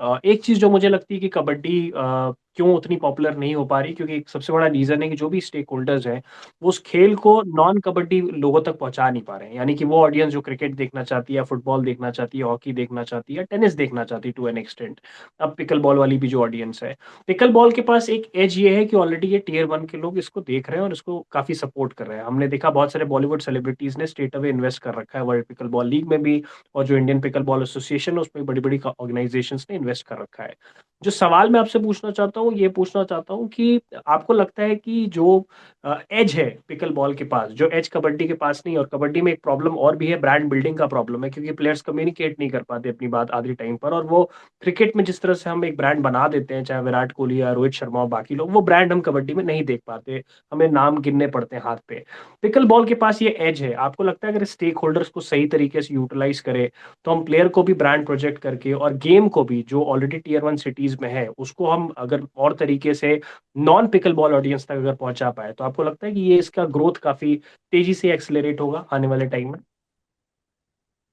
एक चीज जो मुझे लगती है कि कबड्डी क्यों उतनी पॉपुलर नहीं हो पा रही, क्योंकि एक सबसे बड़ा रीजन है कि जो भी स्टेक होल्डर्स हैं वो उस खेल को नॉन कबड्डी लोगों तक पहुंचा नहीं पा रहे हैं। यानी कि वो ऑडियंस जो क्रिकेट देखना चाहती है, फुटबॉल देखना चाहती है, हॉकी देखना चाहती है, टेनिस देखना चाहती है टू एन एक्सटेंट, अब पिकल बॉल वाली भी जो ऑडियंस है, पिकल बॉल के पास एक एज ये है कि ऑलरेडी ये टीयर 1 के लोग इसको देख रहे हैं और इसको काफी सपोर्ट कर रहे हैं। हमने देखा बहुत सारे बॉलीवुड सेलिब्रिटीज ने स्ट्रेट अवे इन्वेस्ट कर रखा है वर्ल्ड पिकल बॉल लीग में भी, और जो इंडियन पिकल बॉल एसोसिएशन है उसमें बड़ी बड़ी ऑर्गेनाइजेशंस ने इन्वेस्ट कर रखा है। जो सवाल मैं आपसे पूछना चाहता हूँ, ये पूछना चाहता हूँ कि आपको लगता है कि जो एज है पिकल बॉल के पास, जो एज कबड्डी के पास नहीं, और कबड्डी में एक प्रॉब्लम और भी है, ब्रांड बिल्डिंग का प्रॉब्लम है, क्योंकि प्लेयर्स कम्युनिकेट नहीं कर पाते अपनी बात आधे टाइम पर, और वो क्रिकेट में जिस तरह से हम एक ब्रांड बना देते हैं, चाहे विराट कोहली या रोहित शर्मा और बाकी लोग, वो ब्रांड हम कबड्डी में नहीं देख पाते, हमें नाम गिनने पड़ते हैं हाथ पे। पिकल बॉल के पास ये एज है। आपको लगता है अगर स्टेक होल्डर्स को सही तरीके से यूटिलाइज करे तो हम प्लेयर को भी ब्रांड प्रोजेक्ट करके और गेम को भी जो ऑलरेडी टीयर 1 सिटीज में है उसको हम अगर और तरीके से नॉन पिकल बॉल ऑडियंस तक अगर पहुंचा पाए, तो आपको लगता है कि ये इसका ग्रोथ काफी तेजी से एक्सेलरेट होगा आने वाले टाइम में?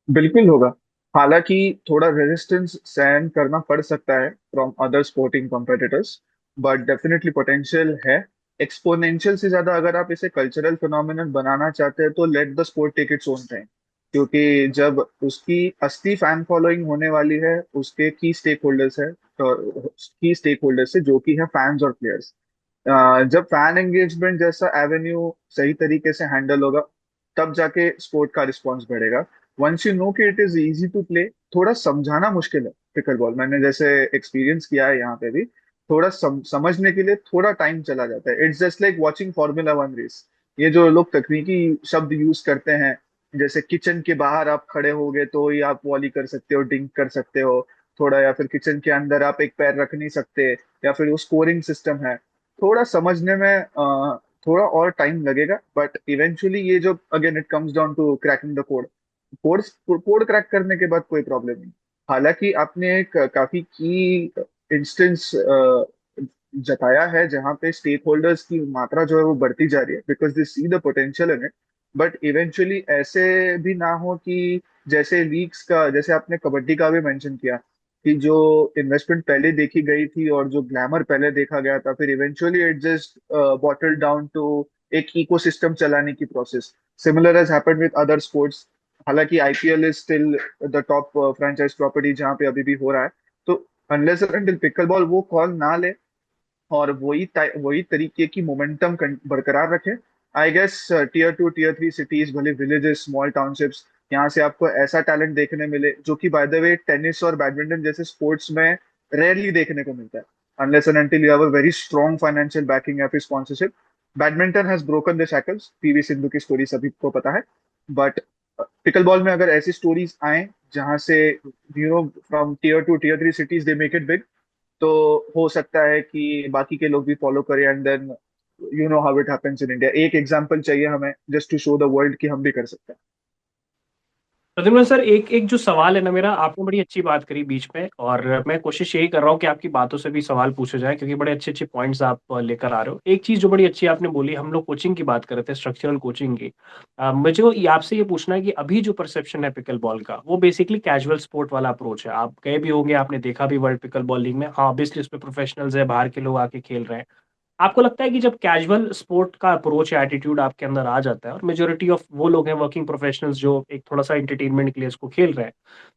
बिल्कुल होगा। हालांकि थोड़ा रेजिस्टेंस सहन करना पड़ सकता है from other sporting competitors, but definitely potential है। एक्सपोनेंशियल से ज्यादा अगर आप इसे कल्चरल फिनोमिनन बनाना चाहते हैं तो let the sport take its own time. क्योंकि जब उसकी असली फैन फॉलोइंग होने वाली है, उसके की स्टेक होल्डर्स है, तो की स्टेक होल्डर्स है जो कि है फैंस और प्लेयर्स। जब फैन एंगेजमेंट जैसा एवेन्यू सही तरीके से हैंडल होगा, तब जाके स्पोर्ट का रिस्पॉन्स बढ़ेगा। वंस यू नो कि it is easy to play, थोड़ा समझाना मुश्किल है पिकल बॉल, मैंने जैसे एक्सपीरियंस किया है यहाँ पे भी। थोड़ा समझने के लिए थोड़ा टाइम चला जाता है। It's just like watching Formula 1 race. ये जो लोग तकनीकी शब्द यूज करते हैं, जैसे किचन के बाहर आप खड़े होगे तो ही आप वॉली कर सकते हो, डिंक कर सकते हो थोड़ा, या फिर किचन के अंदर आप एक पैर रख नहीं सकते, या फिर वो स्कोरिंग सिस्टम है। थोड़ा समझने में थोड़ा और टाइम लगेगा, बट इवेंचुअली ये जो again it comes down to cracking the code. Code code crack करने के बाद कोई प्रॉब्लम नहीं। हालांकि आपने एक काफी की इंस्टेंस जताया है जहां पे स्टेक होल्डर्स की मात्रा जो है वो बढ़ती जा रही है, because they see the potential in it. But eventually ऐसे भी ना हो कि जैसे लीग्स का, जैसे आपने कबड्डी का भी मेंशन किया, कि जो इन्वेस्टमेंट पहले देखी गई थी और जो ग्लैमर पहले देखा गया था, फिर eventually it just bottle down to एक इकोसिस्टम चलाने की process. Similar has happened with other sports. हालांकि IPL is still the top franchise property जहां पे अभी भी हो रहा है। तो अनलेस एंड पिकल बॉल वो कॉल ना ले और वही तरीके की मोमेंटम बरकरार रखे, I guess tier 2 tier 3 cities, भले विलेजेस, स्मॉल टाउनशिप्स, यहाँ से आपको ऐसा टैलेंट देखने मिले जो कि बाय द वे टेनिस और बैडमिंटन जैसे स्पोर्ट्स में रेयरली देखने को मिलता है, unless and until you have a very strong financial backing या फिर sponsorship. Badminton has broken the shackles, PV Sindhu की स्टोरी सभी को पता है। बट पिकल बॉल में अगर ऐसी स्टोरीज आए जहां से from tier 2 tier 3 cities they make it big, तो हो सकता है कि बाकी के लोग भी फॉलो करें, and then you know how it happens in India. एक एग्जांपल चाहिए हमें just to show the world कि हम भी कर सकते हैं। प्रद्युम्न सर, एक एक जो सवाल है ना मेरा, आपने बड़ी अच्छी बात करी बीच में, और मैं कोशिश यही कर रहा हूँ कि आपकी बातों से भी सवाल पूछे जाए, क्योंकि बड़े अच्छे अच्छे पॉइंट्स आप लेकर आ रहे हो। एक चीज जो बड़ी अच्छी आपने बोली, हम लोग कोचिंग की बात कर रहे थे, स्ट्रक्चरल कोचिंग की। मुझे आपसे ये पूछना है कि अभी जो परसेप्शन है पिकल बॉल का, वो बेसिकली कैजुअल स्पोर्ट वाला अप्रोच है। आप गए भी होंगे, आपने देखा भी वर्ल्ड पिकल बॉल लीग में, हाँ ऑब्वियसली उसमें प्रोफेशनल्स है, बाहर के लोग आके खेल रहे हैं। आपको लगता है कि जब कैजुअल स्पोर्ट का अप्रोच या एटीट्यूड आपके अंदर आ जाता है, और मेजोरिटी ऑफ वो लोग हैं वर्किंग प्रोफेशनल्स जो एक थोड़ा सा एंटरटेनमेंट के लिए इसको खेल रहे हैं,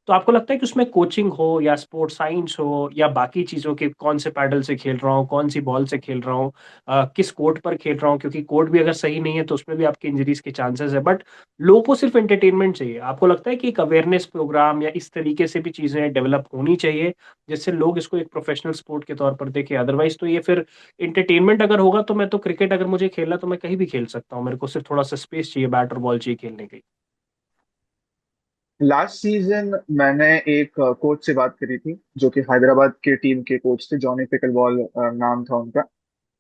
तो आपको लगता है कि उसमें कोचिंग हो या स्पोर्ट साइंस हो या बाकी चीजों के, कौन से पैडल से खेल रहा हूँ, कौन सी बॉल से खेल रहा हूँ, किस कोर्ट पर खेल रहा हूँ, क्योंकि कोर्ट भी अगर सही नहीं है तो उसमें भी आपकी इंजरीज के चांसेस है, बट लोगों को सिर्फ एंटरटेनमेंट चाहिए। आपको लगता है कि एक अवेयरनेस प्रोग्राम या इस तरीके से भी चीजें डेवलप होनी चाहिए जिससे लोग इसको एक प्रोफेशनल स्पोर्ट के तौर पर देखें? अदरवाइज तो ये फिर इंटरटेनमेंट अगर होगा तो मैं तो क्रिकेट अगर मुझे खेलना तो मैं कहीं भी खेल सकता हूँ, मेरे को सिर्फ थोड़ा सा स्पेस चाहिए, बैट और बॉल चाहिए खेलने की। लास्ट सीजन मैंने एक कोच से बात करी थी जो कि हैदराबाद के टीम के कोच थे, जॉनी पिकल बॉल नाम था उनका।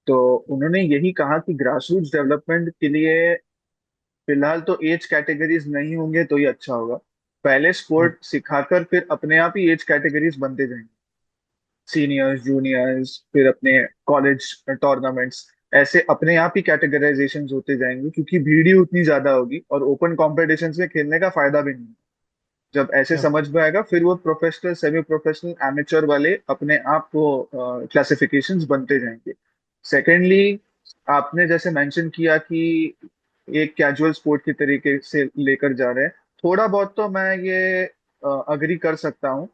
तो उन्होंने यही कहा कि ग्रास रूट्स डेवलपमेंट के लिए फिलहाल तो एज कैटेगरीज नहीं होंगे तो ही अच्छा होगा। पहले हम्म। स्पोर्ट सिखाकर फिर अपने आप ही एज कैटेगरीज बनते जाएंगे, सीनियर्स, जूनियर्स, फिर अपने कॉलेज टूर्नामेंट्स, ऐसे अपने आप ही कैटेगराइजेशन होते जाएंगे, क्योंकि भीड़ ही उतनी ज्यादा होगी और ओपन कॉम्पिटिशन में खेलने का फायदा भी नहीं है। जब ऐसे Yeah. समझ में आएगा फिर वो प्रोफेशनल, सेमी प्रोफेशनल, एमेच्योर वाले अपने आप वो क्लासिफिकेशंस बनते जाएंगे। सेकेंडली, आपने जैसे मेंशन किया कि एक कैजुअल स्पोर्ट की तरीके से लेकर जा रहे हैं, थोड़ा बहुत तो मैं ये अग्री कर सकता हूँ।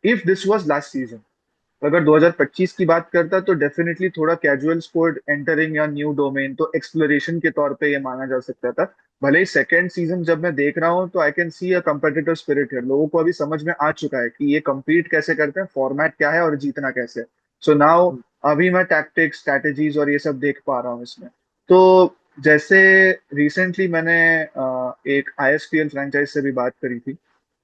If this was last season, अगर 2025 की बात करता तो डेफिनेटली थोड़ा कैजुअल स्पोर्ट एंटरिंग या न्यू डोमेन, तो एक्सप्लोरेशन के तौर पे ये माना जा सकता था। भले ही सेकेंड सीजन जब मैं देख रहा हूँ तो I can see a competitive spirit है, लोगों को अभी समझ में आ चुका है कि ये compete कैसे करते हैं, फॉर्मेट क्या है और जीतना कैसे है। So now Mm. अभी मैं टैक्टिक्स, स्ट्रैटेजीज और ये सब देख पा रहा हूँ इसमें। तो जैसे रिसेंटली मैंने एक आईएसपीएल फ्रेंचाइज से भी बात करी थी,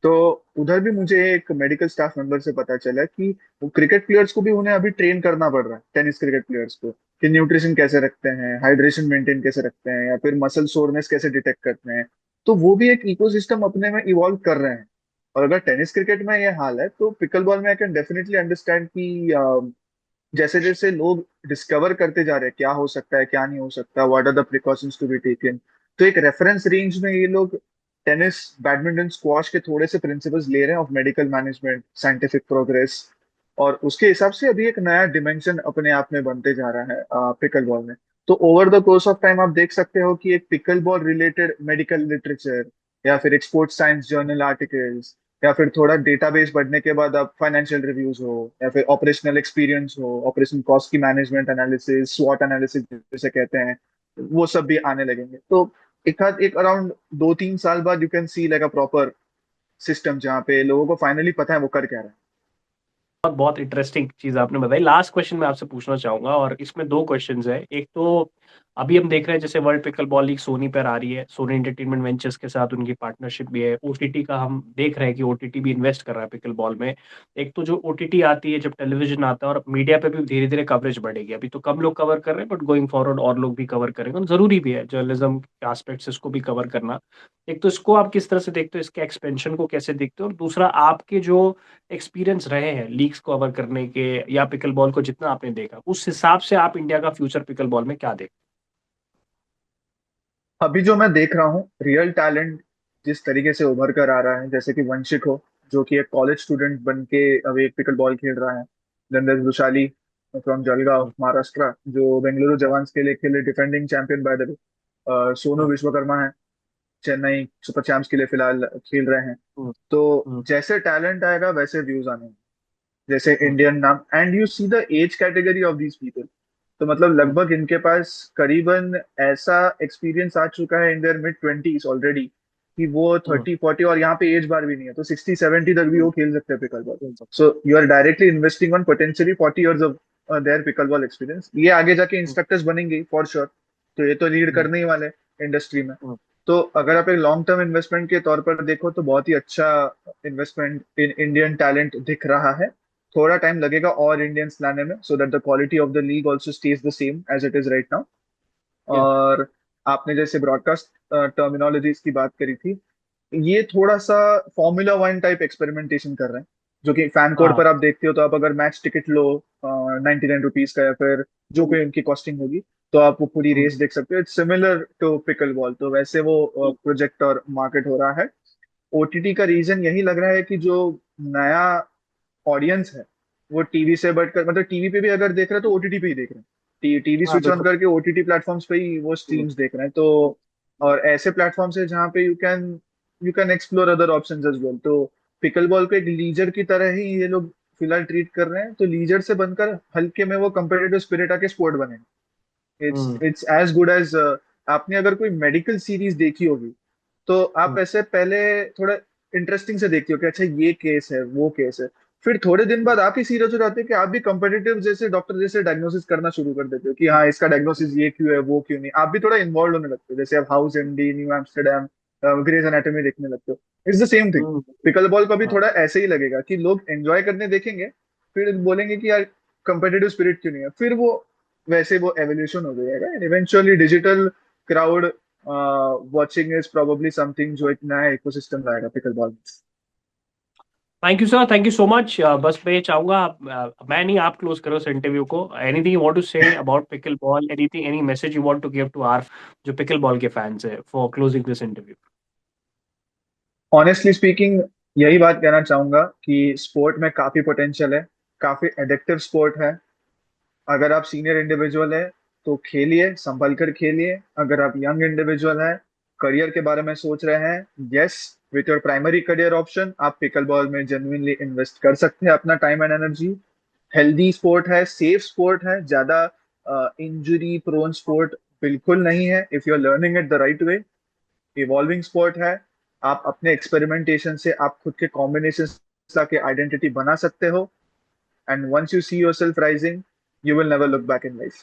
तो उधर भी मुझे एक मेडिकल स्टाफ मेंबर से पता चला कि वो क्रिकेट प्लेयर्स को भी उन्हें अभी ट्रेन करना पड़ रहा है, टेनिस क्रिकेट प्लेयर्स को, कि न्यूट्रिशन कैसे रखते हैं, हाइड्रेशन मेंटेन कैसे रखते हैं, या फिर मसल सोरनेस कैसे डिटेक्ट करते हैं। तो वो भी एक इकोसिस्टम अपने में इवॉल्व कर रहे हैं। और अगर टेनिस क्रिकेट में ये हाल है तो पिकल बॉल में आई कैन डेफिनेटली अंडरस्टैंड कि जैसे जैसे लोग डिस्कवर करते जा रहे हैं क्या हो सकता है, क्या नहीं हो सकता, what are the precautions to be taken, तो एक रेफरेंस रेंज में ये लोग टेनिस, बैडमिंटन, स्क्वॉश के थोड़े से प्रिंसिपल्स ले रहे हैं of medical management, scientific progress. और उसके हिसाब से अभी एक नया डिमेंशन अपने आप में बनते जा रहा है पिकल बॉल में। तो over the course of time आप देख सकते हो कि एक pickle ball related medical literature, या फिर एक स्पोर्ट्स साइंस जर्नल आर्टिकल्स, या फिर थोड़ा डेटाबेस बढ़ने के बाद अब फाइनेंशियल रिव्यूज हो, या फिर ऑपरेशनल एक्सपीरियंस हो, ऑपरेशन कॉस्ट की मैनेजमेंट एनालिसिस, स्वॉट एनालिसिस जैसे कहते हैं, वो सब भी आने लगेंगे। तो एक अराउंड 2-3 साल बाद you can see like a proper system जहाँ पे लोगों को फाइनली पता है वो कर क्या रहे बहुत बहुत इंटरेस्टिंग चीज आपने बताई। लास्ट क्वेश्चन मैं आपसे पूछना चाहूंगा और इसमें दो क्वेश्चंस है। एक तो अभी हम देख रहे हैं जैसे world pickle ball league Sony पर आ रही है, सोनी एंटरटेनमेंट वेंचर्स के साथ उनकी पार्टनरशिप भी है। ओटीटी का हम देख रहे हैं कि ओटीटी भी इन्वेस्ट कर रहा है पिकल बॉल में। एक तो जो ओटीटी आती है, जब टेलीविजन आता है, और मीडिया पे भी धीरे धीरे कवरेज बढ़ेगी। अभी तो कम लोग कवर कर रहे हैं, बट गोइंग फॉरवर्ड और लोग भी कवर करेंगे, और जरूरी भी है जर्नलिज्म के एस्पेक्ट्स इसको भी कवर करना। एक तो इसको आप किस तरह से देखते हो, इसके एक्सपेंशन को कैसे देखते हो, और दूसरा आपके जो एक्सपीरियंस रहे हैं लीग्स को कवर करने के या पिकल बॉल को जितना आपने देखा, उस हिसाब से आप इंडिया का फ्यूचर पिकल बॉल में क्या देख। हैं। अभी जो मैं देख रहा हूँ रियल टैलेंट जिस तरीके से उभर कर आ रहा है, जैसे कि वंशिक हो, जो कि एक कॉलेज स्टूडेंट बन के अभी एक पिकल बॉल खेल रहा है। नंदन दुशाली फ्रॉम जलगांव महाराष्ट्र, जो बेंगलुरु जवान्स के लिए खेले, defending champion by the way. Sonu Vishwakarma है, चेन्नई सुपर चैंप्स के लिए फिलहाल खेल रहे हैं। तो जैसे टैलेंट आएगा वैसे व्यूज आने हैं, जैसे इंडियन नाम, and you see the age category of these people. तो मतलब लगभग इनके पास करीबन ऐसा एक्सपीरियंस आ चुका है in their mid 20s already, कि वो 30-40, और यहाँ पे एज बार भी नहीं है, तो 60-70 तक भी वो खेल सकते हैं pickle ball. So you are directly investing on potentially 40 years of their pickle ball experience. ये आगे जाके इंस्ट्रक्टर्स बनेंगे फॉर श्योर, तो ये तो लीड करने ही वाले इंडस्ट्री में। तो अगर आप एक लॉन्ग टर्म इन्वेस्टमेंट के तौर पर देखो तो बहुत ही अच्छा इन्वेस्टमेंट इन इंडियन टैलेंट दिख रहा है। थोड़ा टाइम लगेगा और इंडियंस लाने में, so that the quality of the league also stays the same as it is right now. और आपने जैसे ब्रॉडकास्ट टर्मिनोलॉजीज की बात करी थी, ये थोड़ा सा फॉर्मूला 1 टाइप एक्सपेरिमेंटेशन कर रहे हैं, जो कि फैन कोड हाँ। पर आप देखते हो, तो आप अगर मैच टिकट लो 99 रुपीज का, या फिर जो कोई उनकी कॉस्टिंग होगी, तो आप वो पूरी रेस देख सकते हो। It's similar to pickle ball, तो वैसे वो प्रोजेक्ट और मार्केट हो रहा है। ओटीटी का रीजन यही लग रहा है कि जो नया ऑडियंस है वो टीवी से बढ़कर, मतलब टीवी पे भी अगर देख रहे हैं तो ओटीटी पे ही देख रहे हैं, टीवी हाँ, स्विच ऑन बिल्कुल। करके ओटीटी प्लेटफॉर्म्स पे ही वो स्ट्रीम्स देख रहे हैं। तो और ऐसे प्लेटफॉर्म्स है जहाँ पे you can explore other options as well. तो पिकल बॉल को एक लीजर की तरह ही ये लोग फिलहाल ट्रीट कर रहे हैं, तो लीजर से बनकर हल्के में वो कंपेटिटिव स्पिरिट आके स्पोर्ट बने। It's hmm. It's as good as, आपने अगर कोई मेडिकल सीरीज देखी होगी तो आप हम्म। ऐसे पहले थोड़ा इंटरेस्टिंग से देखते हो कि अच्छा ये केस है, वो केस है। फिर थोड़े दिन बाद आप ही सीरियस हो जाते हो कि आप भी कंपेटिटिव जैसे डॉक्टर जैसे डायग्नोसिस करना शुरू कर देते हो कि हाँ इसका डायग्नोसिस ये क्यों है, वो क्यों नहीं। आप भी थोड़ा इन्वॉल्व होने लगते हो, जैसे आप House MD, New Amsterdam, Grey's anatomy देखने लगते हो। It's the same thing. Hmm. Pickle ball का भी हाँ। थोड़ा ऐसे ही लगेगा कि लोग एंजॉय करने देखेंगे, फिर बोलेंगे कि यार कंपेटिटिव स्पिरिट क्यों नहीं है, फिर वो वैसे वो एवोल्यूशन हो जाएगा, and eventually digital crowd watching is probably something जो एक नया इकोसिस्टम लाएगा pickle ball. Thank you sir, thank you so much. बस मैं ये चाहूंगा मैं नहीं, आप क्लोज करो इस इंटरव्यू को। Anything you want to say about pickle ball, anything, any message you want to give to our जो पिकल बॉल के फैंस है, for closing this interview. Honestly speaking यही बात कहना चाहूंगा कि स्पोर्ट में काफी पोटेंशियल है, काफी एडिक्टिव स्पोर्ट है। अगर आप सीनियर इंडिविजुअल है तो खेलिए, संभल कर खेलिए। अगर आप यंग इंडिविजुअल है, करियर के बारे में सोच रहे हैं, yes, with your primary career option आप पिकल बॉल में जेन्युइनली इन्वेस्ट कर सकते हैं अपना time and energy. Healthy sport है, सेफ स्पोर्ट है, ज्यादा इंजरी प्रोन स्पोर्ट बिल्कुल नहीं है। If you are learning it the right way, evolving sport है। आप अपने एक्सपेरिमेंटेशन से आप खुद के कॉम्बिनेशन लाके आइडेंटिटी बना सकते हो, and once you see yourself rising, you will never look back in life.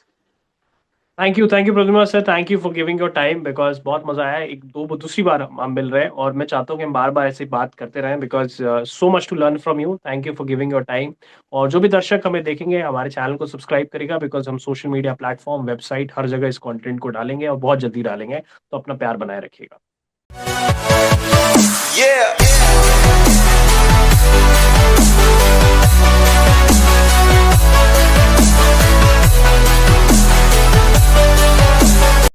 Thank you Pradyumna sir, thank you for giving your time, because बहुत मजा आया। एक दो दूसरी बार हम मिल रहे हैं और मैं चाहता हूँ कि हम बार बार ऐसे बात करते रहें, because so much to learn from you. Thank you for giving your time. और जो भी दर्शक हमें देखेंगे, हमारे चैनल को सब्सक्राइब करेगा, बिकॉज हम सोशल मीडिया प्लेटफॉर्म, वेबसाइट, हर जगह इस कंटेंट को डालेंगे और बहुत जल्दी डालेंगे। तो अपना प्यार बनाए रखिएगा। Yeah.